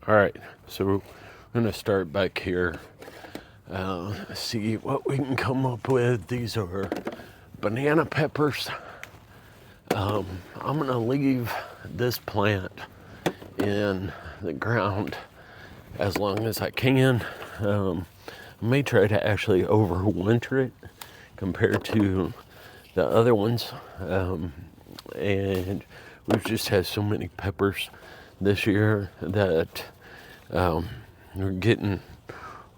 All right, so we're gonna start back here. See what we can come up with. These are banana peppers. I'm gonna leave this plant in the ground as long as I can. I may try to actually overwinter it compared to the other ones. And we've just had so many peppers this year that we're getting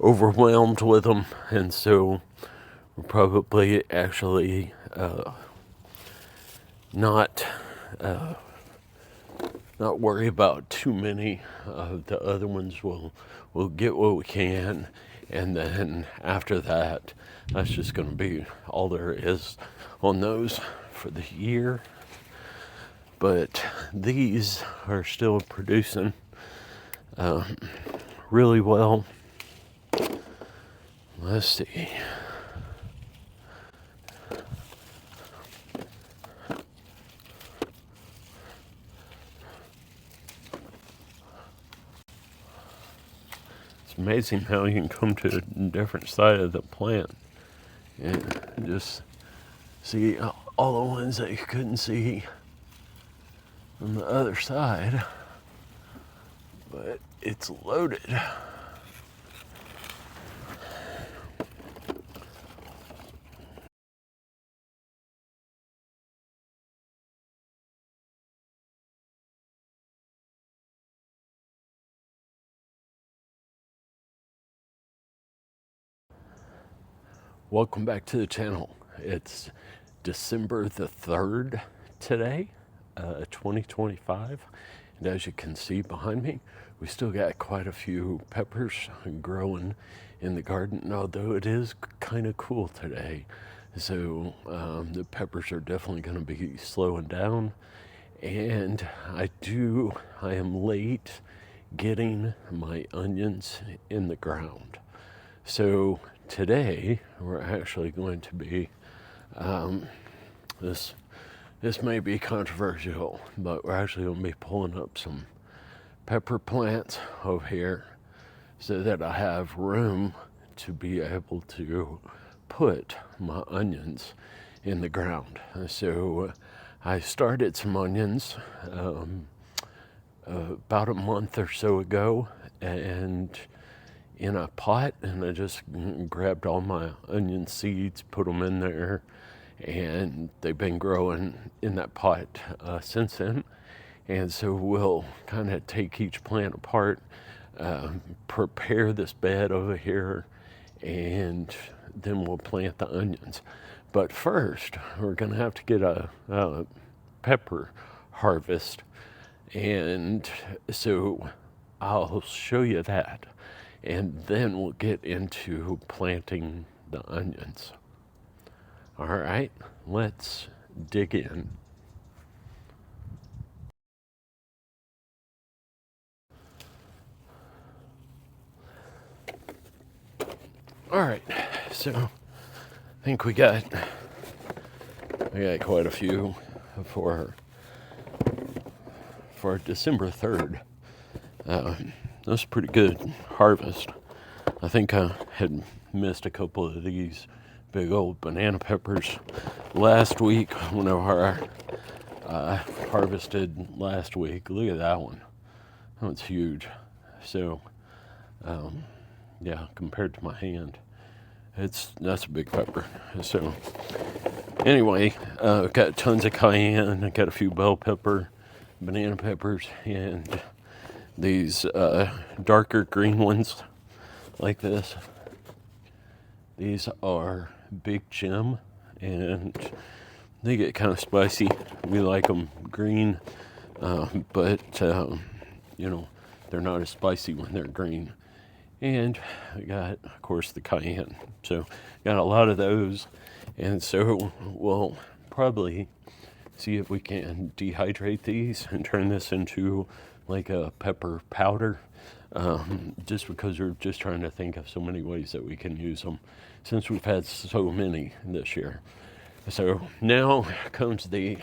overwhelmed with them, and so we're probably actually not worry about too many. The other ones will get what we can, and then after that, that's just going to be all there is on those for the year. But these are still producing really well. Let's see. It's amazing how you can come to a different side of the plant and just see all the ones that you couldn't see on the other side. But it's loaded. Welcome back to the channel. It's December the 3rd today, 2025. And as you can see behind me, we still got quite a few peppers growing in the garden, although it is kind of cool today. So the peppers are definitely going to be slowing down. And I am late getting my onions in the ground. So today we're actually going to be, this may be controversial, but we're actually going to be pulling up some pepper plants over here so that I have room to be able to put my onions in the ground. So I started some onions about a month or so ago, and in a pot, and I just grabbed all my onion seeds, put them in there, and they've been growing in that pot since then. And so we'll kind of take each plant apart, prepare this bed over here, and then we'll plant the onions. But first, we're gonna have to get a pepper harvest, and so I'll show you that, and then we'll get into planting the onions. All right, let's dig in. All right, so I think we got quite a few for December 3rd. That's a pretty good harvest. I think I had missed a couple of these big old banana peppers last week whenever I harvested last week. Look at that one. That one's huge. So, yeah, compared to my hand, that's a big pepper. So, anyway, I've got tons of cayenne. I got a few bell pepper, banana peppers, and these darker green ones like this. These are Big Jim, and they get kind of spicy. We like them green, but they're not as spicy when they're green. And we got, of course, the cayenne. So got a lot of those, and so we'll probably see if we can dehydrate these and turn this into like a pepper powder, just because we're just trying to think of so many ways that we can use them since we've had so many this year. So now comes the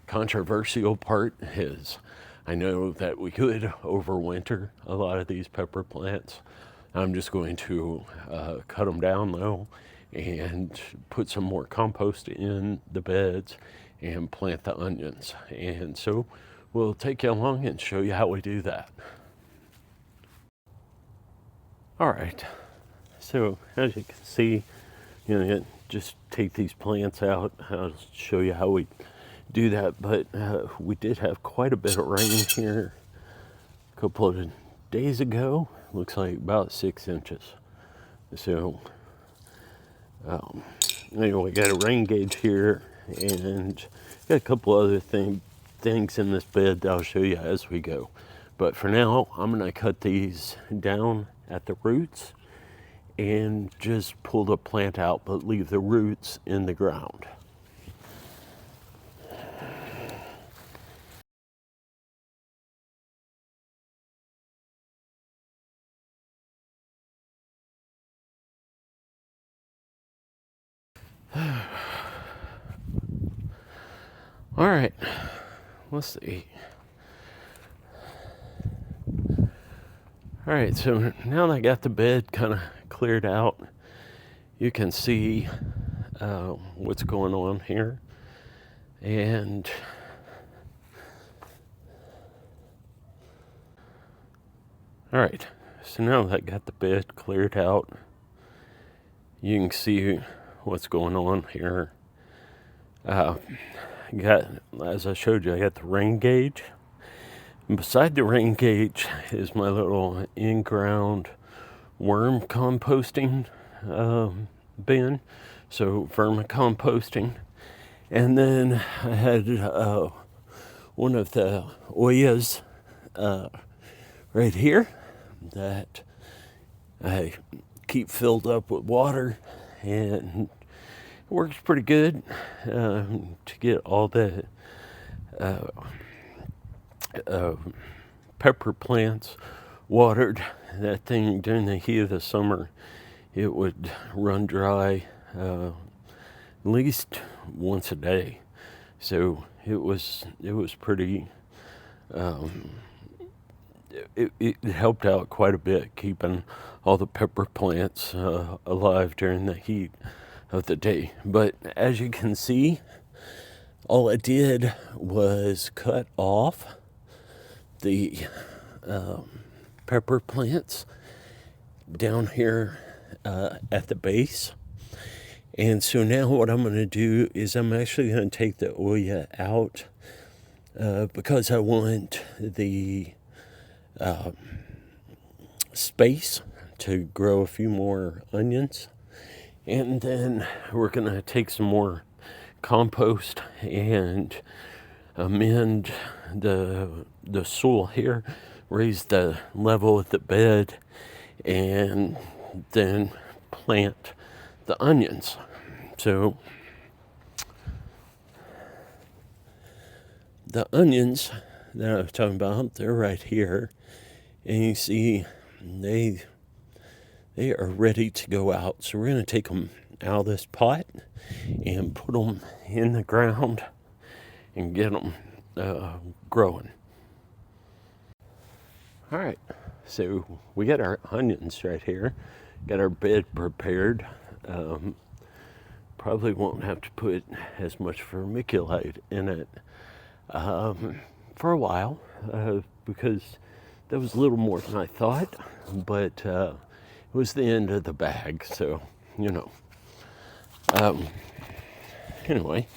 controversial part, is I know that we could overwinter a lot of these pepper plants. I'm just going to cut them down though and put some more compost in the beds and plant the onions. And so we'll take you along and show you how we do that. All right, so as you can see, just take these plants out. I'll show you how we do that, but we did have quite a bit of rain here a couple of days ago. Looks like about 6 inches. So anyway, got a rain gauge here and got a couple other things in this bed that I'll show you as we go. But for now, I'm gonna cut these down at the roots and just pull the plant out, but leave the roots in the ground. All right, let's see. All right, so now that I got the bed kind of cleared out, you can see what's going on here. And all right, so now that I got the bed cleared out, you can see what's going on here. As I showed you, I got the rain gauge. And beside the rain gauge is my little in-ground worm composting bin, so vermicomposting. And then I had one of the Oyas right here that I keep filled up with water, and it works pretty good to get all the pepper plants watered. That thing during the heat of the summer, it would run dry at least once a day. So it was pretty. It helped out quite a bit, keeping all the pepper plants alive during the heat of the day. But as you can see, all I did was cut off the pepper plants down here at the base. And so now what I'm going to do is I'm actually going to take the Oya out because I want the space to grow a few more onions. And then we're going to take some more compost and amend the soil here, raise the level of the bed, and then plant the onions. So the onions that I was talking about, they're right here, and you see they are ready to go out. So we're going to take them out of this pot and put them in the ground and get them growing. All right, so we got our onions right here, got our bed prepared. Probably won't have to put as much vermiculite in it for a while because that was a little more than I thought, but it was the end of the bag, so anyway,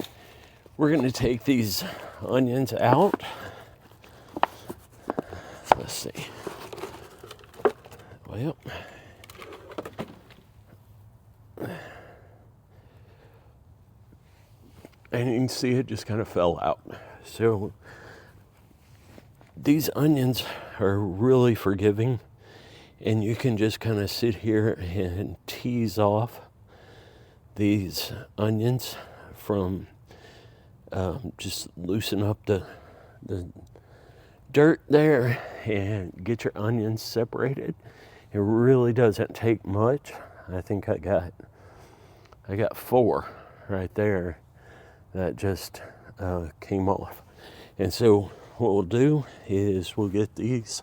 we're going to take these onions out. Let's see. Well, and you can see it just kind of fell out. So these onions are really forgiving, and you can just kind of sit here and tease off these onions from just loosen up the dirt there and get your onions separated. It really doesn't take much. I think I got 4 right there that just came off. And so what we'll do is we'll get these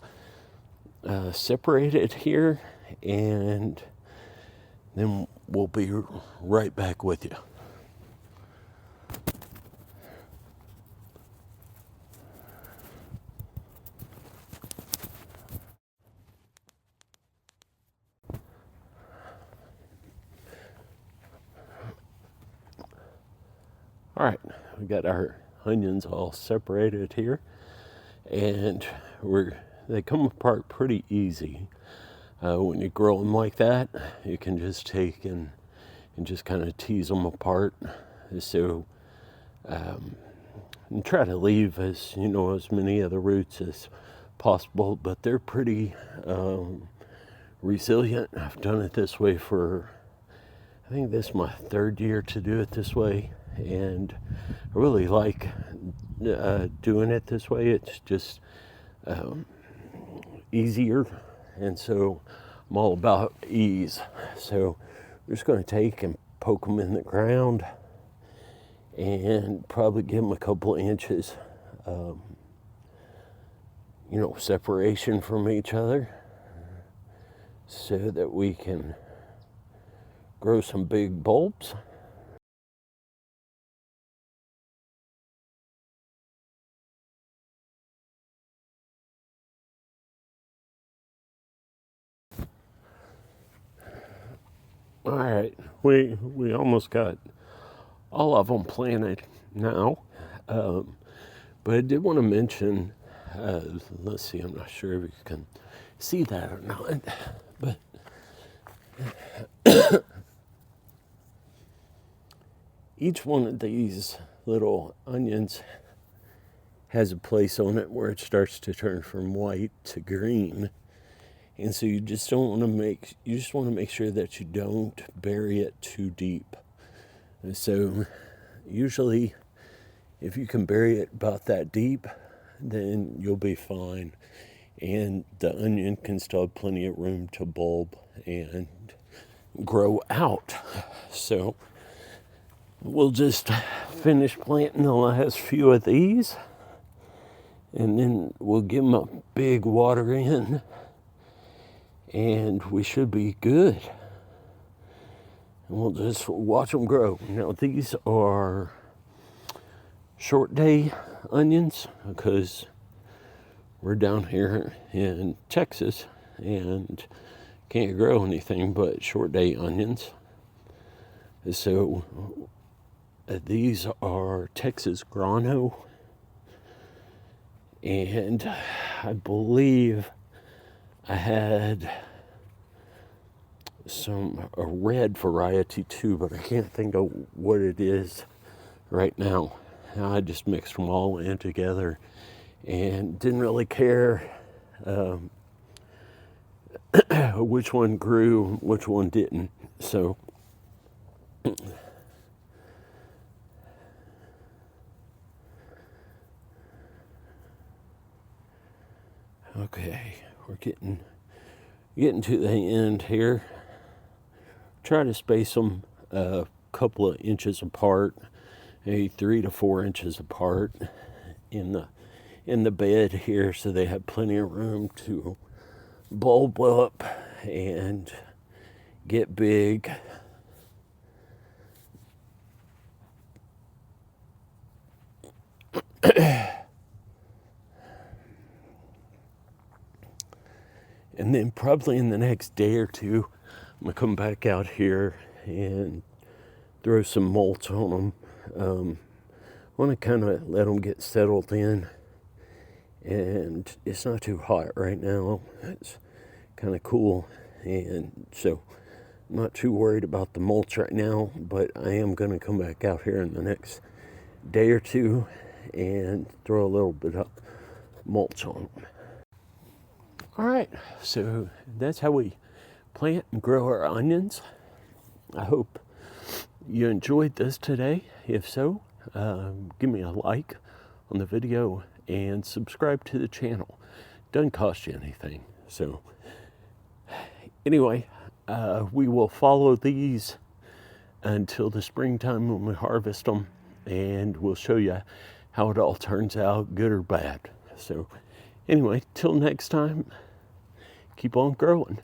separated here, and then we'll be right back with you. All right, we got our onions all separated here, and they come apart pretty easy. When you grow them like that, you can just take and just kind of tease them apart. So, and try to leave as many of the roots as possible. But they're pretty resilient. I've done it this way for, I think this is my 3rd year to do it this way, and I really like doing it this way. It's just easier, and so I'm all about ease. So we're just going to take and poke them in the ground and probably give them a couple of inches separation from each other, so that we can grow some big bulbs. All right, we almost got all of them planted now, but I did want to mention, let's see, I'm not sure if you can see that or not, but each one of these little onions has a place on it where it starts to turn from white to green. And so you just want to make sure that you don't bury it too deep. And so usually if you can bury it about that deep, then you'll be fine. And the onion can still have plenty of room to bulb and grow out. So we'll just finish planting the last few of these, and then we'll give them a big water in, and we should be good. And we'll just watch them grow. Now, these are short day onions because we're down here in Texas and can't grow anything but short day onions. So these are Texas Grano, and I believe I had a red variety too, but I can't think of what it is right now. I just mixed them all in together and didn't really care which one grew, which one didn't. So okay, we're getting to the end here. Try to space them a couple of inches apart, maybe 3 to 4 inches apart in the bed here, so they have plenty of room to bulb up and get big. And then probably in the next day or two, I'm gonna come back out here and throw some mulch on them. I want to kind of let them get settled in, and it's not too hot right now. It's kind of cool, and so I'm not too worried about the mulch right now, but I am going to come back out here in the next day or two and throw a little bit of mulch on them. All right, so that's how we plant and grow our onions. I hope you enjoyed this today. If so, give me a like on the video and subscribe to the channel. Doesn't cost you anything. So anyway, we will follow these until the springtime when we harvest them, and we'll show you how it all turns out, good or bad. So anyway, till next time, keep on growing.